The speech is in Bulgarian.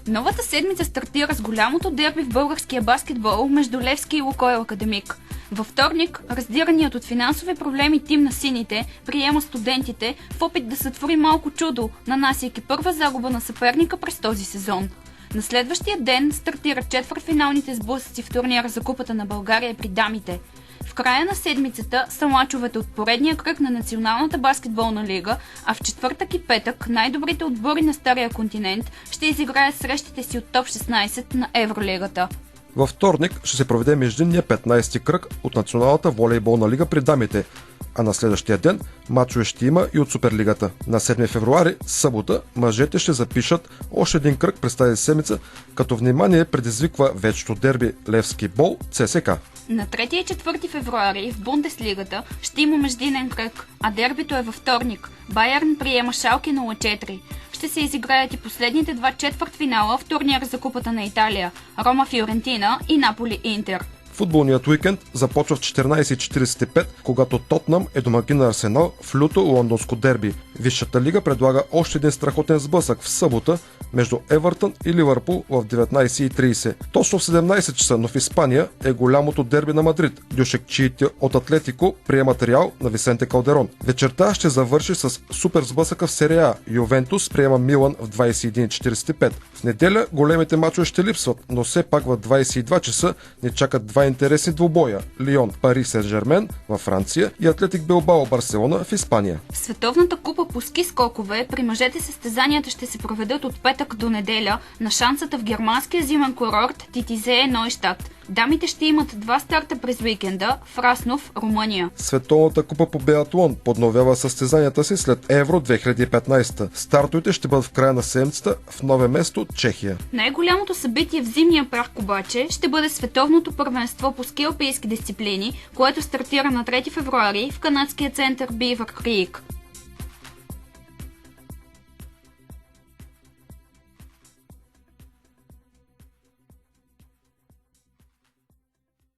Новата седмица стартира с голямото дерби в българския баскетбол между Левски и Лукойл Академик. Във вторник, раздираният от финансови проблеми тим на сините приема студентите в опит да сътвори малко чудо, нанасяйки първа загуба на съперника през този сезон. На следващия ден стартират четвъртфиналните сблъсъци в турнира за Купата на България при дамите. В края на седмицата са мачовете от поредния кръг на Националната баскетболна лига, а в четвъртък и петък най-добрите отбори на Стария континент ще изиграят срещите си от топ 16 на Евролигата. Във вторник ще се проведе междинния 15-ти кръг от Националната волейболна лига при дамите, а на следващия ден мачове ще има и от Суперлигата. На 7 февруари, събота, мъжете ще запишат още един кръг през тази седмица, като внимание предизвиква вечето дерби Левски Бол ЦСКА. На 3 и 4 февруари в Бундеслигата ще има междинен кръг, а дербито е във вторник. Байерн приема Шалке 04. Ще се изиграят и последните два четвъртфинала в турнира за Купата на Италия – Рома Фиорентина и Наполи Интер. Футболният уикенд започва в 14:45, когато Тотнъм е домакин на Арсенал в люто лондонско дерби. Висшата лига предлага още един страхотен сблъсък в събота между Евертън и Ливърпул в 19:30. Точно в 17 часа, но в Испания е голямото дерби на Мадрид. Дюшекчиите от Атлетико приемат Реал на Висенте Калдерон. Вечерта ще завърши с супер сблъсъка в Серия А. Ювентус приема Милан в 21:45. В неделя големите мачове ще липсват, но все пак в 22 часа ни чакат два интересни двубоя – Лион Пари Сен-Жермен във Франция и Атлетик Билбао Барселона в Испания. В Световната купа по ски скокове при мъжете състезанията ще се проведат от петък до неделя на шансата в германския зимен курорт Титизее Нойщад. Дамите ще имат два старта през уикенда в Раснов, Румъния. Световната купа по биатлон подновява състезанията си след Евро 2015. Стартовете ще бъдат в края на седмицата в нове место Чехия. Най-голямото събитие в зимния парк обаче ще бъде световното първенство по ски алпийски дисциплини, което стартира на 3 февруари в канадския център Бивър Крик.